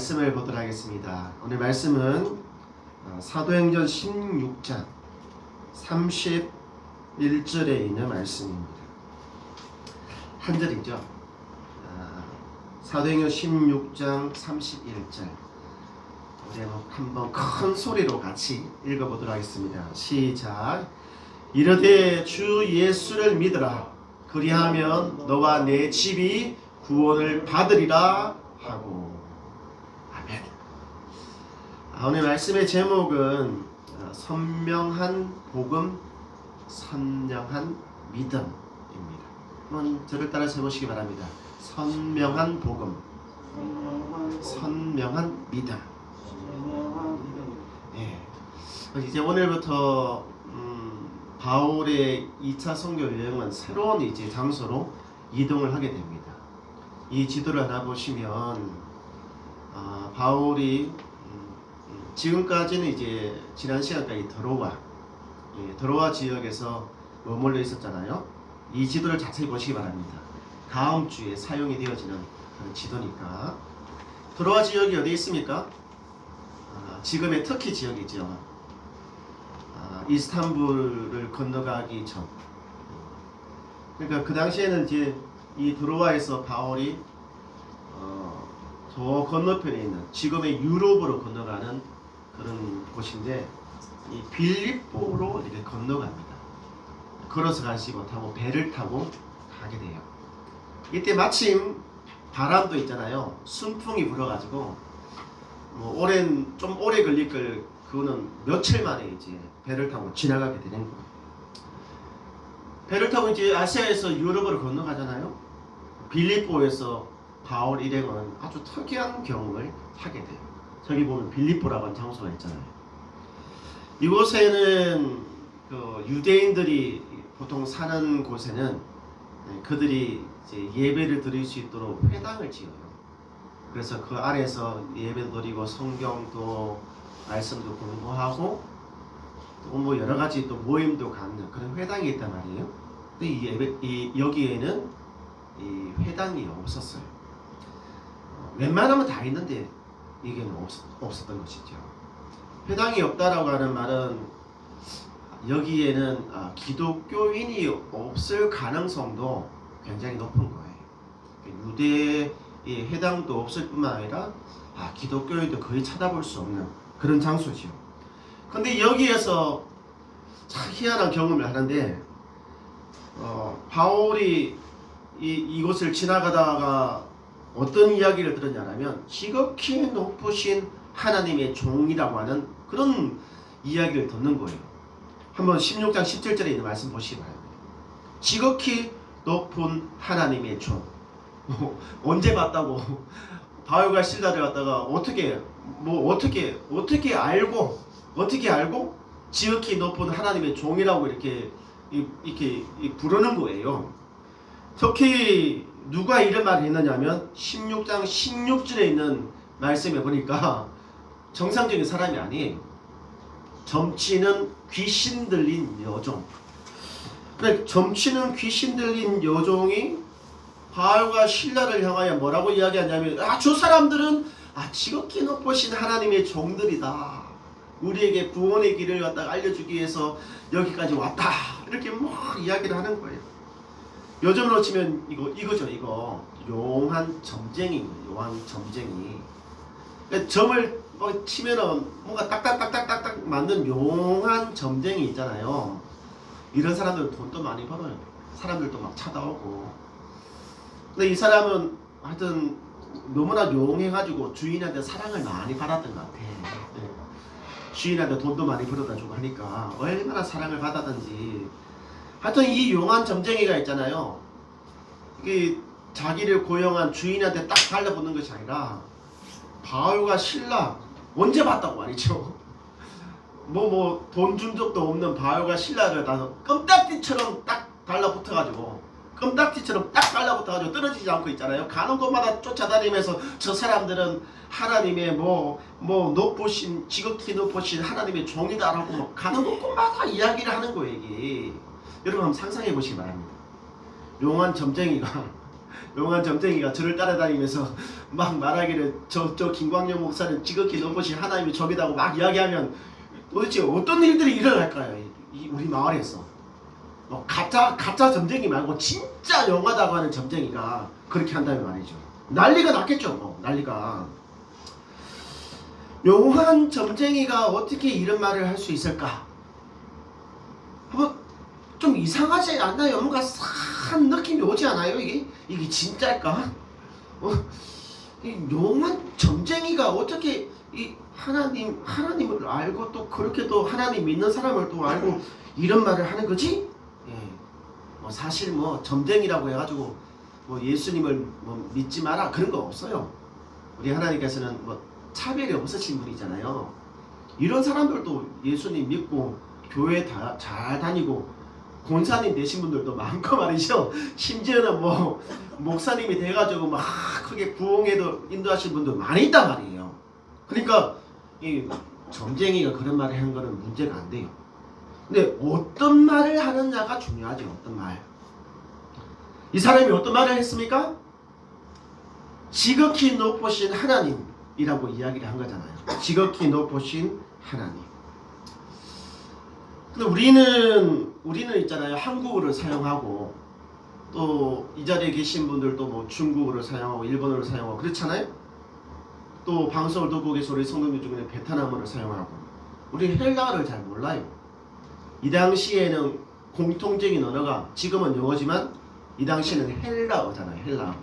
말씀을 보도록 하겠습니다. 오늘 말씀은 사도행전 16장 31절에 있는 말씀입니다. 한 절이죠. 사도행전 16장 31절. 우리 한번 큰 소리로 같이 읽어보도록 하겠습니다. 시작. 이르되 주 예수를 믿으라. 그리하면 너와 내 집이 구원을 받으리라 하고. 아멘. 오늘 말씀의 제목은 선명한 복음, 선명한 믿음입니다. 한번 저를 따라서 해보시기 바랍니다. 선명한 복음, 선명한 믿음. 네. 이제 오늘부터 바울의 2차 선교 여행은 새로운 이제 장소로 이동을 하게 됩니다. 이 지도를 하나 보시면 바울이 지금까지는 이제 지난 시간까지 드로아 지역에서 머물러 있었잖아요. 이 지도를 자세히 보시기 바랍니다. 다음 주에 사용이 되어지는 그런 지도니까. 드로아 지역이 어디 있습니까? 지금의 터키 지역이죠. 이스탄불을 건너가기 전. 그러니까 그 당시에는 이제 이 드로아에서 바울이 저 건너편에 있는 지금의 유럽으로 건너가는 그런 곳인데, 이 빌립보로 이렇게 건너갑니다. 걸어서 가지 못하고 배를 타고 가게 돼요. 이때 마침 바람도 있잖아요. 순풍이 불어가지고 좀 오래 걸릴 걸, 그거는 며칠 만에 이제 배를 타고 지나가게 되는 거예요. 배를 타고 이제 아시아에서 유럽으로 건너가잖아요. 빌립보에서 바울 일행은 아주 특이한 경험을 하게 돼요. 저기 보면 빌립보라고 하는 장소가 있잖아요. 이곳에는 그 유대인들이 보통 사는 곳에는 그들이 이제 예배를 드릴 수 있도록 회당을 지어요. 그래서 그 안에서 예배도 드리고 성경도 말씀도 공부하고 또 여러 가지 또 모임도 갖는 그런 회당이 있단 말이에요. 근데 여기에는 이 회당이 없었어요. 웬만하면 다 있는데 이게는 없었던 것이죠. 회당이 없다라고 하는 말은 여기에는 기독교인이 없을 가능성도 굉장히 높은 거예요. 유대의 회당도 없을 뿐만 아니라 기독교인도 거의 찾아볼 수 없는 그런 장소죠. 근데 여기에서 참 희한한 경험을 하는데, 바울이 이곳을 지나가다가 어떤 이야기를 들었냐면 지극히 높으신 하나님의 종이라고 하는 그런 이야기를 듣는 거예요. 한번 16장 17절에 있는 말씀 보시기 바랍니다. 지극히 높은 하나님의 종. 언제 봤다고 바울과 실라를 갖다가 어떻게 알고 지극히 높은 하나님의 종이라고 이렇게 부르는 거예요. 특히 누가 이런 말을 했느냐면 16장 16절에 있는 말씀에 보니까 정상적인 사람이 아니에요. 점치는 귀신 들린 여종. 그래, 점치는 귀신 들린 여종이 바울과 실라를 향하여 뭐라고 이야기하냐면 저 사람들은 지극히 높으신 하나님의 종들이다. 우리에게 구원의 길을 갖다가 알려주기 위해서 여기까지 왔다. 이렇게 이야기를 하는 거예요. 요즘으로 치면 이거 용한 점쟁이입니다. 용한 점쟁이. 점을 치면은 뭔가 딱딱딱딱딱 맞는 용한 점쟁이 있잖아요. 이런 사람들은 돈도 많이 벌어요. 사람들도 막 찾아오고. 근데 이 사람은 하여튼 너무나 용해가지고 주인한테 사랑을 많이 받았던 것 같아. 주인한테 돈도 많이 벌어다 주고 하니까 얼마나 사랑을 받았던지. 하여튼 이 용한 점쟁이가 있잖아요. 이게 자기를 고용한 주인한테 딱 달라붙는 것이 아니라 바울과 실라 언제 봤다고 말이죠. 돈 준 적도 없는 바울과 실라를 다 껌딱지처럼 딱 달라붙어가지고 떨어지지 않고 있잖아요. 가는 곳마다 쫓아다니면서 저 사람들은 하나님의 높으신, 지극히 높으신 하나님의 종이다라고 가는 곳마다 이야기를 하는 거예요. 이게 여러분 한번 상상해 보시기 바랍니다. 용한 점쟁이가 용한 점쟁이가 저를 따라다니면서 막 말하기를 저 김광영 목사는 지극히 높으신 하나님이 저기다고 막 이야기하면 도대체 어떤 일들이 일어날까요? 우리 마을에서 가짜 점쟁이 말고 진짜 용하다고 하는 점쟁이가 그렇게 한다면 말이죠. 난리가 났겠죠. 난리가. 용한 점쟁이가 어떻게 이런 말을 할 수 있을까? 한번 좀 이상하지 않나요? 뭔가 싹한 느낌이 오지 않아요? 이게 진짜일까? 이 용한 점쟁이가 어떻게 이 하나님을 알고 또 그렇게 또 하나님 믿는 사람을 또 알고 이런 말을 하는 거지? 사실 점쟁이라고 해가지고 예수님을 믿지 마라 그런 거 없어요. 우리 하나님께서는 차별이 없으신 분이잖아요. 이런 사람들도 예수님 믿고 교회 잘 다니고 권사님 되신 분들도 많고 말이죠. 심지어는 목사님이 돼가지고 막 크게 부흥회도 인도하신 분도 많이 있단 말이에요. 그러니까 이 점쟁이가 그런 말을 한 거는 문제가 안 돼요. 근데 어떤 말을 하느냐가 중요하죠. 어떤 말. 이 사람이 어떤 말을 했습니까? 지극히 높으신 하나님이라고 이야기를 한 거잖아요. 지극히 높으신 하나님. 근데 우리는 있잖아요. 한국어를 사용하고 또 이 자리에 계신 분들도 중국어를 사용하고 일본어를 사용하고 그렇잖아요. 또 방송을 듣고 계신 우리 성도님 중에는 베트남어를 사용하고 우리 헬라어를 잘 몰라요. 이 당시에는 공통적인 언어가 지금은 영어지만 이 당시에는 헬라어잖아요. 헬라어.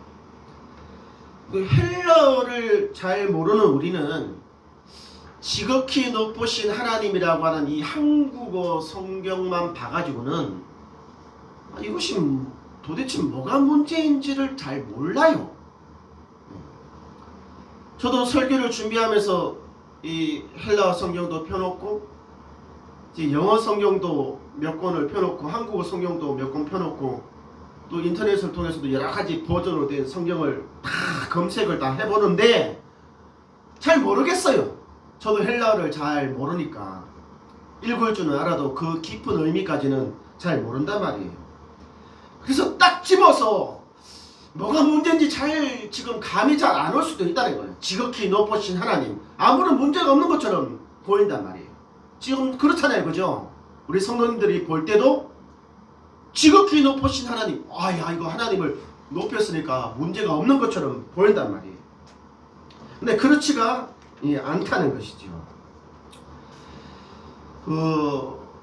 그 헬라어를 잘 모르는 우리는 지극히 높으신 하나님이라고 하는 이 한국어 성경만 봐가지고는 이것이 도대체 뭐가 문제인지를 잘 몰라요. 저도 설교를 준비하면서 이 헬라어 성경도 펴놓고 이제 영어 성경도 몇 권을 펴놓고 한국어 성경도 몇 권 펴놓고 또 인터넷을 통해서도 여러 가지 버전으로 된 성경을 다 검색을 다 해보는데 잘 모르겠어요. 저도 헬라어를 잘 모르니까 읽을 줄은 알아도 그 깊은 의미까지는 잘 모른단 말이에요. 그래서 딱 집어서 뭐가 문제인지 지금 감이 잘 안 올 수도 있다는 거예요. 지극히 높으신 하나님. 아무런 문제가 없는 것처럼 보인단 말이에요. 지금 그렇잖아요. 그죠? 우리 성도님들이 볼 때도 지극히 높으신 하나님. 야 이거 하나님을 높였으니까 문제가 없는 것처럼 보인단 말이에요. 근데 그렇지가 않다는 것이죠.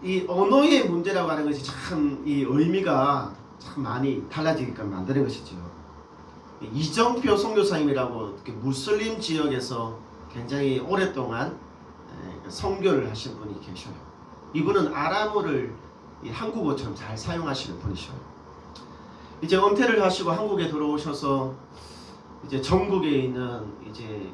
이 언어의 문제라고 하는 것이 참 이 의미가 참 많이 달라지게끔 만드는 것이죠. 이정표 선교사님이라고 무슬림 지역에서 굉장히 오랫동안 선교를 하신 분이 계셔요. 이분은 아람어를 한국어처럼 잘 사용하시는 분이셔요. 이제 은퇴를 하시고 한국에 들어오셔서 이제 전국에 있는 이제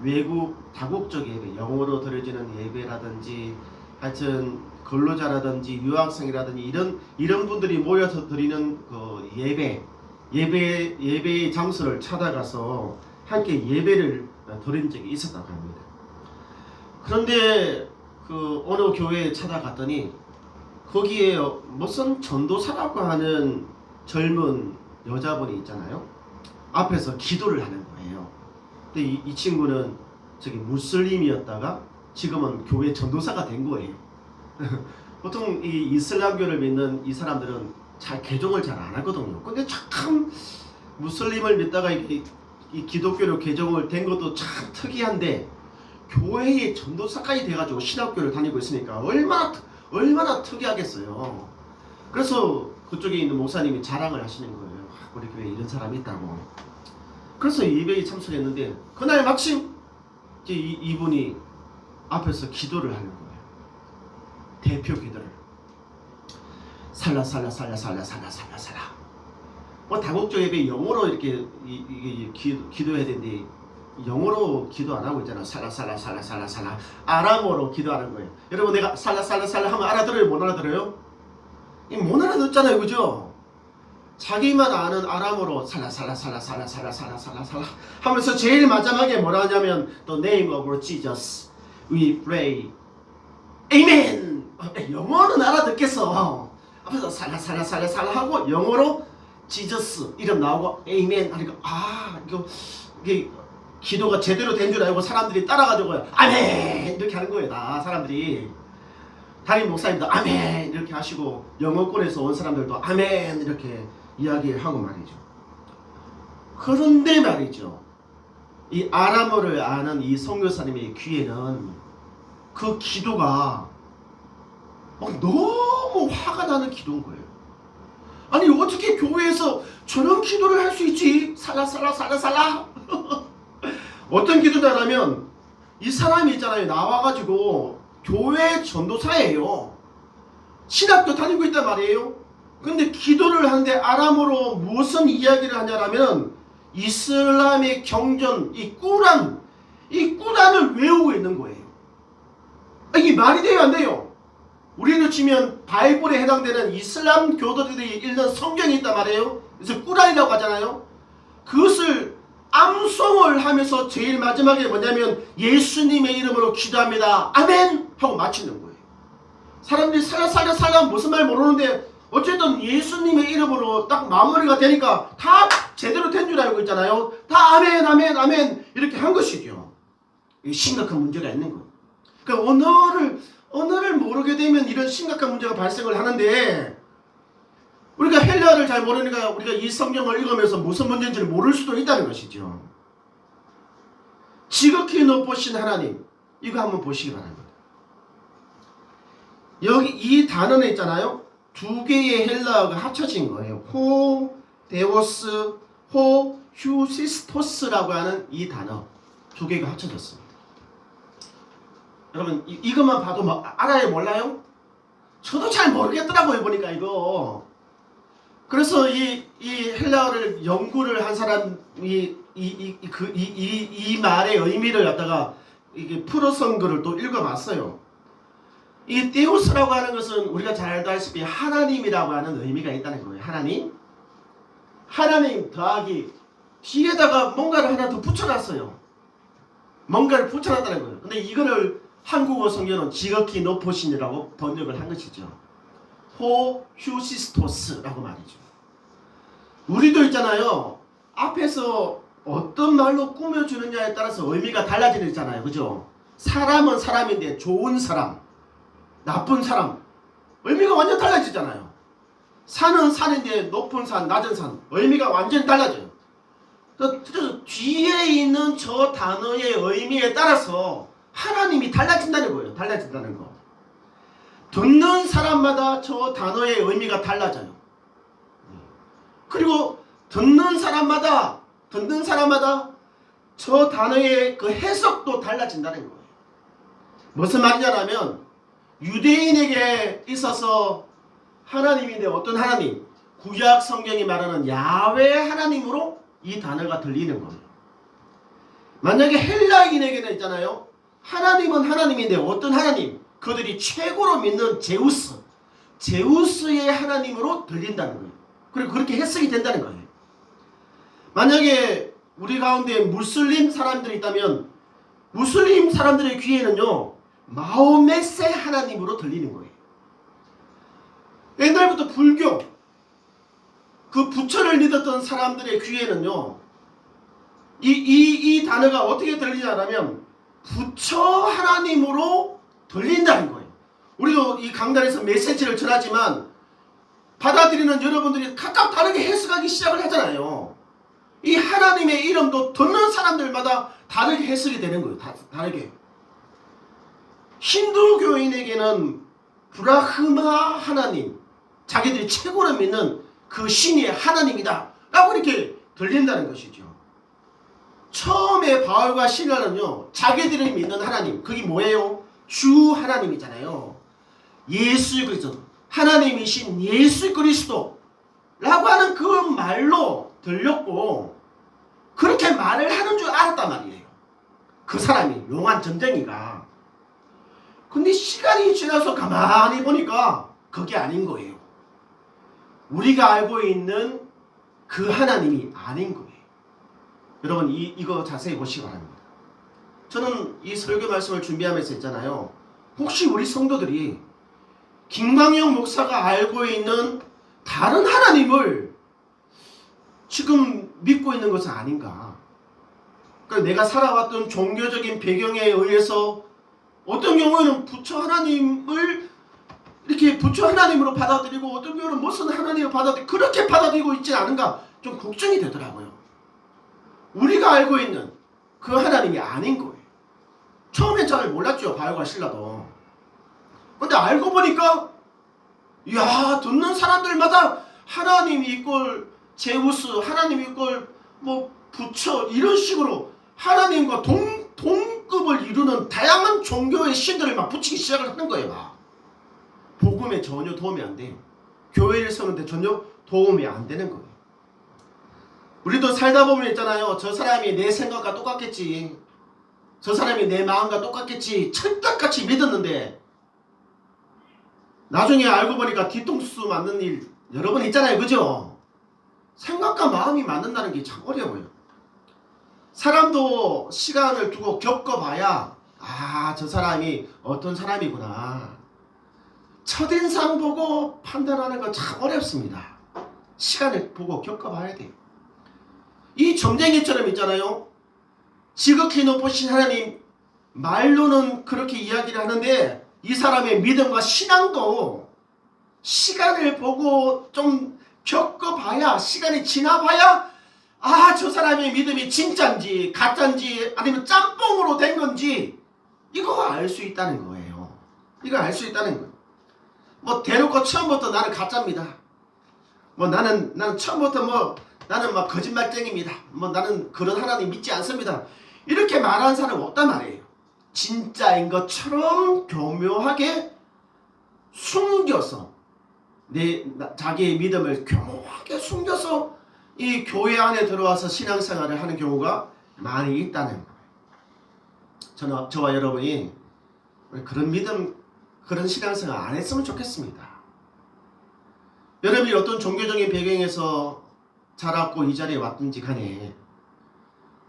외국 다국적 예배, 영어로 드려지는 예배라든지 하여튼 근로자라든지 유학생이라든지 이런 분들이 모여서 드리는 그 예배의 장소를 찾아가서 함께 예배를 드린 적이 있었다고 합니다. 그런데 그 어느 교회에 찾아갔더니 거기에 무슨 전도사라고 하는 젊은 여자분이 있잖아요. 앞에서 기도를 하는 거예요. 근데 이 친구는 무슬림이었다가 지금은 교회 전도사가 된 거예요. 보통 이 이슬람교를 믿는 이 사람들은 개종을 잘 안 하거든요. 근데 참 무슬림을 믿다가 이 기독교로 개종을 된 것도 참 특이한데 교회의 전도사까지 돼가지고 신학교를 다니고 있으니까 얼마나 특이하겠어요. 그래서 그쪽에 있는 목사님이 자랑을 하시는 거예요. 우리 교회에 이런 사람이 있다고. 그래서 예배에 참석했는데 그날 마침 이분이 앞에서 기도를 하는 거예요. 대표 기도를. 살라. 다국적 예배 영어로 이렇게 기도해야 되는데 영어로 기도 안 하고 있잖아. 살라. 아람어로 기도하는 거예요. 여러분 내가 살라 하면 알아들어요? 못 알아들어요? 못 알아듣잖아요. 그죠? 자기만 아는 아람어로 살라 하면서 제일 마지막에 뭐라 하냐면 The name of Lord Jesus we pray Amen. 영어는 알아듣겠어. 앞에서 살라 하고 영어로 지저스 이름 나오고 에이멘 하니까 이게 기도가 제대로 된 줄 알고 사람들이 따라가지고 아멘 이렇게 하는 거예요. 다 사람들이. 담임 목사님도 아멘 이렇게 하시고 영어권에서 온 사람들도 아멘 이렇게 이야기하고 말이죠. 그런데 말이죠, 이 아람어를 아는 이 선교사님의 귀에는 그 기도가 너무 화가 나는 기도인 거예요. 아니 어떻게 교회에서 저런 기도를 할 수 있지? 살라 어떤 기도냐면 이 사람이 있잖아요, 나와가지고 교회 전도사예요. 신학교 다니고 있단 말이에요. 근데 기도를 하는데 아람어로 무슨 이야기를 하냐면 이슬람의 경전, 이 꾸란을 외우고 있는 거예요. 이게 말이 돼요, 안 돼요? 우리로 치면 바이블에 해당되는 이슬람 교도들이 읽는 성경이 있단 말이에요. 그래서 꾸란이라고 하잖아요. 그것을 암송을 하면서 제일 마지막에 뭐냐면 예수님의 이름으로 기도합니다. 아멘! 하고 마치는 거예요. 사람들이 살라 무슨 말 모르는데 어쨌든 예수님의 이름으로 딱 마무리가 되니까 다 제대로 된 줄 알고 있잖아요. 다 아멘 아멘 아멘 이렇게 한 것이죠. 심각한 문제가 있는 거예요. 그러니까 언어를 모르게 되면 이런 심각한 문제가 발생을 하는데, 우리가 헬라어를 잘 모르니까 우리가 이 성경을 읽으면서 무슨 문제인지를 모를 수도 있다는 것이죠. 지극히 높으신 하나님, 이거 한번 보시기 바랍니다. 여기 이 단어는 있잖아요, 두 개의 헬라어가 합쳐진 거예요. 호 데오스, 호 휴시스토스라고 하는 이 단어 두 개가 합쳐졌습니다. 여러분 이것만 봐도 알아요, 몰라요? 저도 잘 모르겠더라고요, 보니까 이거. 그래서 이 헬라어를 연구를 한 사람이 이 말의 의미를 갖다가 이게 풀어선 글을 또 읽어봤어요. 이 데우스라고 하는 것은 우리가 잘 알다시피 하나님이라고 하는 의미가 있다는 거예요. 하나님 더하기 뒤에다가 뭔가를 하나 더 붙여놨어요. 뭔가를 붙여놨다는 거예요. 근데 이거를 한국어 성경은 지극히 높으신이라고 번역을 한 것이죠. 호 휴시스토스라고 말이죠. 우리도 있잖아요, 앞에서 어떤 말로 꾸며주느냐에 따라서 의미가 달라지잖아요. 그죠? 사람은 사람인데 좋은 사람, 나쁜 사람, 의미가 완전 달라지잖아요. 산은 산인데 높은 산, 낮은 산, 의미가 완전히 달라져요. 그래서 뒤에 있는 저 단어의 의미에 따라서 하나님이 달라진다는 거예요. 달라진다는 거. 듣는 사람마다 저 단어의 의미가 달라져요. 그리고 듣는 사람마다 저 단어의 그 해석도 달라진다는 거예요. 무슨 말이냐면 유대인에게 있어서 하나님인데 어떤 하나님? 구약 성경이 말하는 야훼 하나님으로 이 단어가 들리는 거예요. 만약에 헬라인에게는 있잖아요, 하나님은 하나님인데 어떤 하나님? 그들이 최고로 믿는 제우스의 하나님으로 들린다는 거예요. 그리고 그렇게 해석이 된다는 거예요. 만약에 우리 가운데 무슬림 사람들이 있다면 무슬림 사람들의 귀에는요, 마호메세 하나님으로 들리는 거예요. 옛날부터 불교, 그 부처를 믿었던 사람들의 귀에는요, 이 단어가 어떻게 들리냐면 부처 하나님으로 들린다는 거예요. 우리도 이 강단에서 메시지를 전하지만 받아들이는 여러분들이 각각 다르게 해석하기 시작을 하잖아요. 이 하나님의 이름도 듣는 사람들마다 다르게 해석이 되는 거예요. 다르게. 힌두교인에게는 브라흐마 하나님, 자기들이 최고로 믿는 그 신이 하나님이다 라고 이렇게 들린다는 것이죠. 처음에 바울과 실라는요, 자기들이 믿는 하나님, 그게 뭐예요? 주 하나님이잖아요. 예수 그리스도, 하나님이신 예수 그리스도 라고 하는 그 말로 들렸고, 그렇게 말을 하는 줄 알았단 말이에요. 그 사람이, 용한 전쟁이가. 근데 시간이 지나서 가만히 보니까 그게 아닌 거예요. 우리가 알고 있는 그 하나님이 아닌 거예요. 여러분 이거 자세히 보시기 바랍니다. 저는 이 설교 말씀을 준비하면서 있잖아요, 혹시 우리 성도들이 김광영 목사가 알고 있는 다른 하나님을 지금 믿고 있는 것은 아닌가. 그러니까 내가 살아왔던 종교적인 배경에 의해서 어떤 경우에는 부처 하나님을 이렇게 부처 하나님으로 받아들이고 어떤 경우는 무슨 하나님을 받아들이고 그렇게 받아들이고 있지 않은가 좀 걱정이 되더라고요. 우리가 알고 있는 그 하나님이 아닌 거예요. 처음엔 잘 몰랐죠. 바울과 실라도. 근데 알고 보니까 이야, 듣는 사람들마다 하나님이 이꼴 제우스, 하나님이 이꼴 뭐 부처 이런 식으로 하나님과 동급을 이루는 다양한 종교의 신들을 막 붙이기 시작을 하는 거예요. 막. 복음에 전혀 도움이 안 돼요. 교회를 세우는데 전혀 도움이 안 되는 거예요. 우리도 살다 보면 있잖아요. 저 사람이 내 생각과 똑같겠지. 저 사람이 내 마음과 똑같겠지. 찰떡같이 믿었는데 나중에 알고 보니까 뒤통수 맞는 일 여러 번 있잖아요. 그죠? 생각과 마음이 맞는다는 게 참 어려워요. 사람도 시간을 두고 겪어봐야 아, 저 사람이 어떤 사람이구나. 첫인상 보고 판단하는 거 참 어렵습니다. 시간을 보고 겪어봐야 돼요. 이 점쟁이처럼 있잖아요. 지극히 높으신 하나님 말로는 그렇게 이야기를 하는데 이 사람의 믿음과 신앙도 시간을 보고 좀 겪어봐야 시간이 지나봐야 아, 저 사람의 믿음이 진짜인지 가짜인지 아니면 짬뽕으로 된 건지 이거 알 수 있다는 거예요. 이거 알 수 있다는 거예요. 뭐 대놓고 처음부터 나는 가짜입니다. 뭐 나는 처음부터 뭐 나는 막 거짓말쟁입니다. 뭐 나는 그런 하나님 믿지 않습니다. 이렇게 말하는 사람은 없단 말이에요. 진짜인 것처럼 교묘하게 숨겨서 자기의 믿음을 교묘하게 숨겨서 이 교회 안에 들어와서 신앙생활을 하는 경우가 많이 있다는 거예요. 저와 여러분이 그런 믿음, 그런 신앙생활 안 했으면 좋겠습니다. 여러분이 어떤 종교적인 배경에서 자랐고 이 자리에 왔든지 간에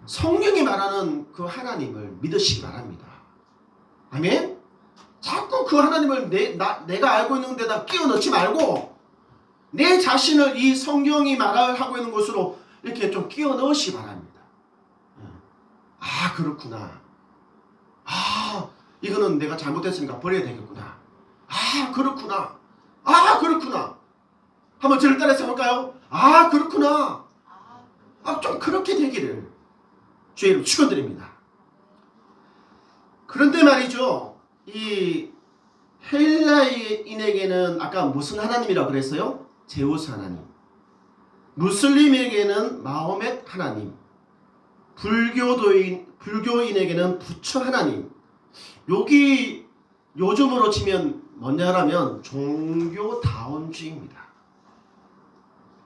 성경이 말하는 그 하나님을 믿으시기 바랍니다. 아멘? 자꾸 그 하나님을 내가 알고 있는 데다 끼워 넣지 말고 내 자신을 이 성경이 말하고 있는 곳으로 이렇게 좀 끼워 넣으시기 바랍니다. 아, 그렇구나. 아, 이거는 내가 잘못했으니까 버려야 되겠구나. 아, 그렇구나. 아, 그렇구나. 한번 저를 따라서 해볼까요? 아, 그렇구나. 아, 좀 그렇게 되기를 주의 이름 축원드립니다. 그런데 말이죠. 이 헬라인에게는 아까 무슨 하나님이라고 그랬어요? 제우스 하나님. 무슬림에게는 마호멧 하나님. 불교인에게는 부처 하나님. 여기 요즘으로 치면 뭐냐라면 종교다원주의입니다.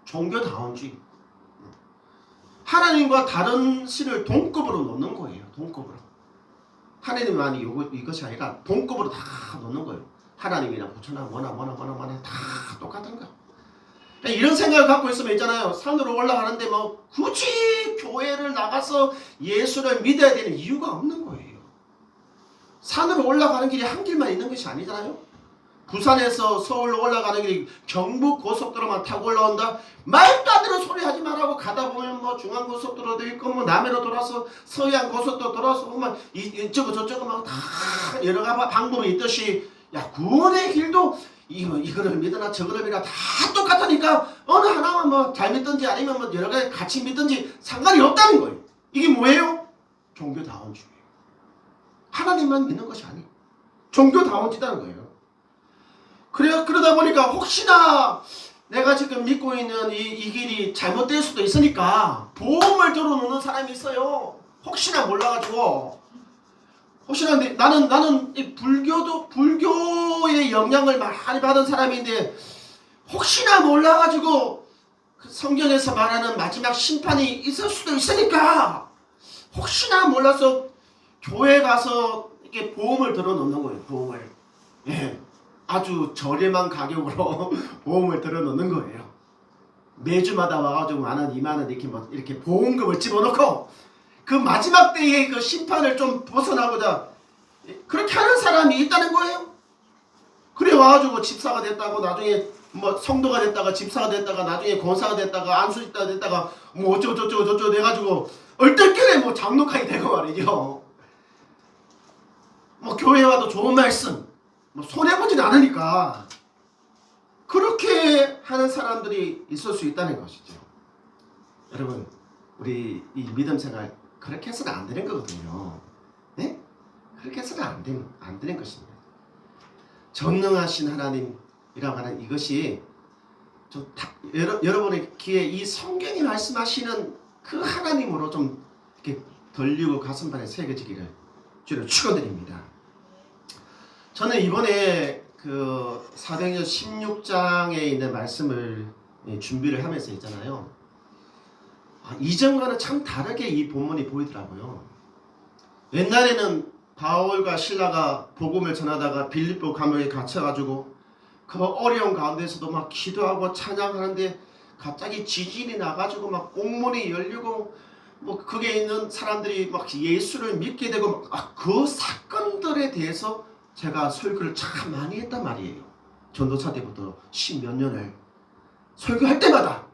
종교다원주의. 하나님과 다른 신을 동급으로 놓는 거예요. 동급으로. 하나님만이 이것이 아니라 동급으로 다 놓는 거예요. 하나님이나 부처나 뭐나 다 똑같은 거. 이런 생각을 갖고 있으면 있잖아요. 산으로 올라가는데 뭐 굳이 교회를 나가서 예수를 믿어야 되는 이유가 없는 거예요. 산으로 올라가는 길이 한 길만 있는 것이 아니잖아요. 부산에서 서울로 올라가는 길이 경북 고속도로만 타고 올라온다. 말도 안 되는 소리 하지 말라고 가다 보면 뭐 중앙고속도로도 있고 뭐 남해로 돌아서 서해안 고속도로 돌아서 보면 이쪽은 저쪽은 막 다 여러 가지 방법이 있듯이 야, 구원의 길도 이거를 믿으나 저거를 믿으나 다 똑같으니까 어느 하나만 뭐 잘 믿든지 아니면 뭐 여러 가지 같이 믿든지 상관이 없다는 거예요. 이게 뭐예요? 종교다원주의. 하나님만 믿는 것이 아니에요. 종교다원주의라는 거예요. 그러다 보니까 혹시나 내가 지금 믿고 있는 이 길이 잘못될 수도 있으니까 보험을 들어놓는 사람이 있어요. 혹시나 몰라가지고. 혹시나 나는 이 불교의 영향을 많이 받은 사람인데 혹시나 몰라가지고 그 성경에서 말하는 마지막 심판이 있을 수도 있으니까 혹시나 몰라서 교회 가서 이렇게 보험을 들어놓는 거예요. 보험을. 예. 아주 저렴한 가격으로 보험을 들어놓는 거예요. 매주마다 와가지고 10,000원, 20,000원 이렇게 보험금을 집어넣고 그 마지막 때의 그 심판을 좀 벗어나고자 그렇게 하는 사람이 있다는 거예요. 그래 와가지고 집사가 됐다고 나중에 뭐 성도가 됐다가 집사가 됐다가 나중에 권사가 됐다가 안수집사가 됐다가 뭐 어쩌고 돼가지고 얼떨결에 뭐 장로까지 되고 말이죠. 뭐 교회 와도 좋은 말씀 뭐 손해보진 않으니까 그렇게 하는 사람들이 있을 수 있다는 것이죠. 여러분, 우리 이 믿음 생활 그렇게 해서는 안 되는 거거든요. 네? 그렇게 해서는 안 되는 것입니다. 전능하신 하나님이라고 하는 이것이 여러분의 귀에 이 성경이 말씀하시는 그 하나님으로 좀 이렇게 들리고 가슴판에 새겨지기를 주를 축원드립니다. 저는 이번에 그 사도행전 16장에 있는 말씀을 준비를 하면서 있잖아요. 이전과는 참 다르게 이 본문이 보이더라고요. 옛날에는 바울과 실라가 복음을 전하다가 빌립보 감옥에 갇혀가지고 그 어려운 가운데서도 막 기도하고 찬양하는데 갑자기 지진이 나가지고 막 옥문이 열리고 뭐 거기에 있는 사람들이 막 예수를 믿게 되고 그 사건들에 대해서 제가 설교를 참 많이 했단 말이에요. 전도사 때부터 10몇 년을 설교할 때마다.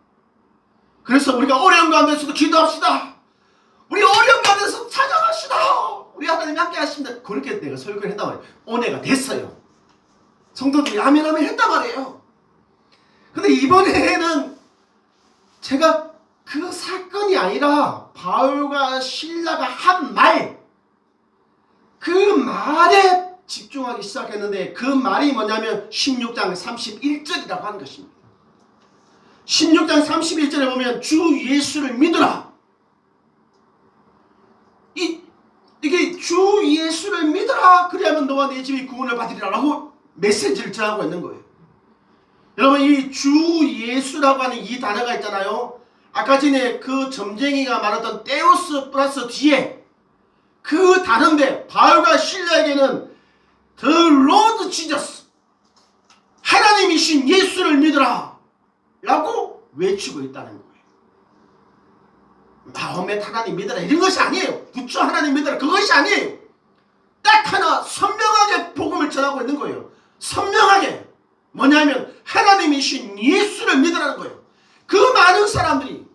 그래서 우리가 어려운 가운데서도 기도합시다. 우리 어려운 가운데서 찬양합시다. 우리 하나님 함께 하십니다. 그렇게 내가 설교를 했단 말이에요. 은혜가 됐어요. 성도들이 아멘 했단 말이에요. 근데 이번에는 제가 그 사건이 아니라 바울과 실라가 한 말, 그 말에 집중하기 시작했는데 그 말이 뭐냐면 16장 31절이라고 하는 것입니다. 16장 31절에 보면 주 예수를 믿으라. 이게 주 예수를 믿으라. 그래야만 너와 내 집이 구원을 받으리라 라고 메시지를 전하고 있는 거예요. 여러분, 이 주 예수라고 하는 이 단어가 있잖아요. 아까 전에 그 점쟁이가 말했던 테오스 플러스 뒤에 그 단어인데 바울과 실라에게는 The Lord Jesus, 하나님이신 예수를 믿으라 라고 외치고 있다는 거예요. 마음에 하나님 믿으라 이런 것이 아니에요. 부처 하나님 믿으라 그것이 아니에요. 딱 하나 선명하게 복음을 전하고 있는 거예요. 선명하게 뭐냐면 하나님이신 예수를 믿으라는 거예요. 그 많은 사람들이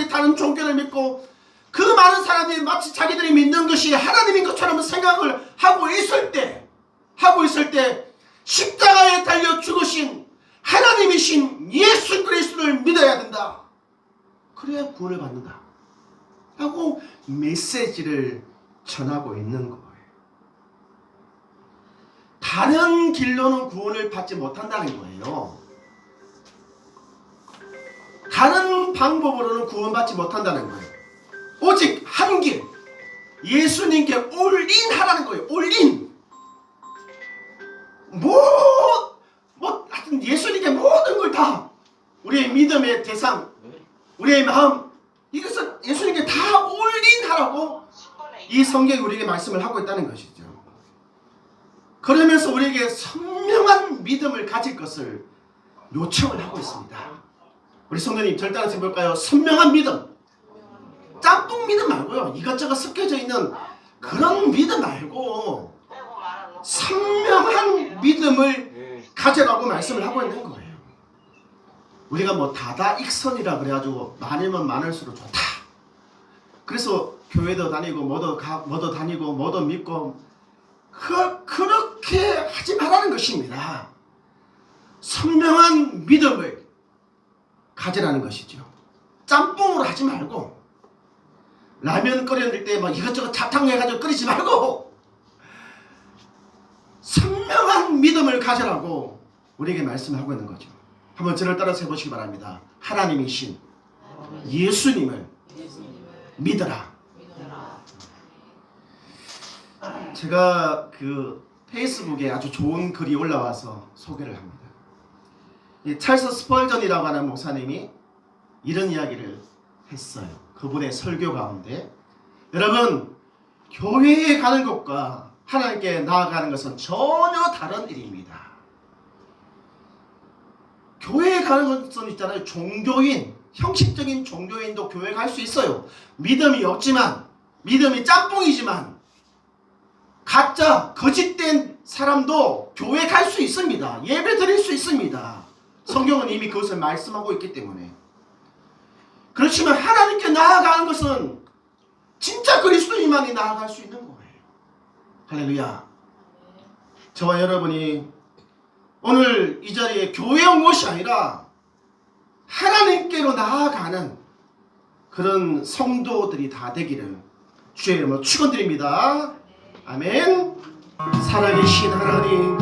다른 종교를 믿고 그 많은 사람들이 마치 자기들이 믿는 것이 하나님인 것처럼 생각을 하고 있을 때 십자가에 달려 죽으신 하나님이신 예수 그리스도를 믿어야 된다. 그래야 구원을 받는다 하고 메시지를 전하고 있는 거예요. 다른 길로는 구원을 받지 못한다는 거예요. 다른 방법으로는 구원받지 못한다는 거예요. 오직 한 길, 예수님께 올인 하라는 거예요. 올인. 하여튼 예수님께 모든 걸 다, 우리의 믿음의 대상, 우리의 마음, 이것을 예수님께 다 올인하라고 이 성경이 우리에게 말씀을 하고 있다는 것이죠. 그러면서 우리에게 선명한 믿음을 가질 것을 요청을 하고 있습니다. 우리 성도님 절단해서 볼까요? 선명한 믿음. 짬뽕 믿음 말고요. 이것저것 섞여져 있는 그런 믿음 말고 선명한 믿음을 가져라고 말씀을 하고 있는 거예요. 우리가 뭐 다다익선이라 그래가지고 많으면 많을수록 좋다. 그래서 교회도 다니고 뭐도 다니고 뭐도 믿고 그렇게 하지 말라는 것입니다. 선명한 믿음을 가지라는 것이죠. 짬뽕으로 하지 말고 라면 끓여낼 때 막 이것저것 잡탕 해가지고 끓이지 말고 선명한 믿음을 가지라고 우리에게 말씀하고 있는 거죠. 한번 저를 따라서 해보시기 바랍니다. 하나님이신 예수님을 믿어라. 제가 그 페이스북에 아주 좋은 글이 올라와서 소개를 합니다. 이 찰스 스펄전이라고 하는 목사님이 이런 이야기를 했어요. 그분의 설교 가운데, 여러분, 교회에 가는 것과 하나님께 나아가는 것은 전혀 다른 일입니다. 교회에 가는 것은 있잖아요. 종교인, 형식적인 종교인도 교회 갈 수 있어요. 믿음이 없지만, 믿음이 짬뽕이지만, 가짜 거짓된 사람도 교회 갈 수 있습니다. 예배 드릴 수 있습니다. 성경은 이미 그것을 말씀하고 있기 때문에. 그렇지만 하나님께 나아가는 것은 진짜 그리스도인만이 나아갈 수 있는 거예요. 할렐루야. 저와 여러분이 오늘 이 자리에 교회에 온 것이 아니라 하나님께로 나아가는 그런 성도들이 다 되기를 주의 이름으로 축원드립니다. 아멘. 살아계신 하나님,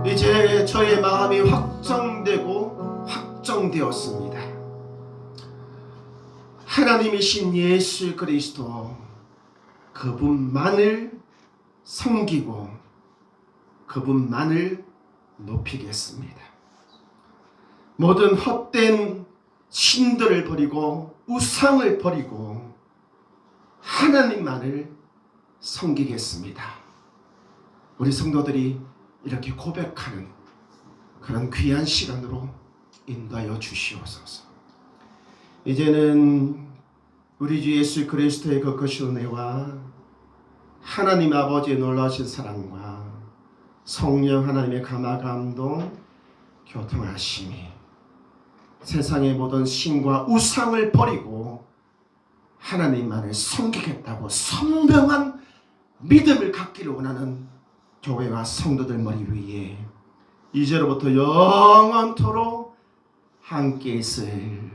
이제 저의 마음이 확정되고 확정되었습니다. 하나님이신 예수 그리스도, 그분만을 섬기고 그분만을 높이겠습니다. 모든 헛된 신들을 버리고 우상을 버리고 하나님만을 섬기겠습니다. 우리 성도들이 이렇게 고백하는 그런 귀한 시간으로 인도하여 주시옵소서. 이제는 우리 주 예수 그리스도의 거룩하신 은혜와 하나님 아버지의 놀라우신 사랑과 성령 하나님의 감화 감동 교통하심이 세상의 모든 신과 우상을 버리고 하나님만을 섬기겠다고 선명한 믿음을 갖기를 원하는 교회와 성도들 머리 위에 이제로부터 영원토록 함께 있을지어다.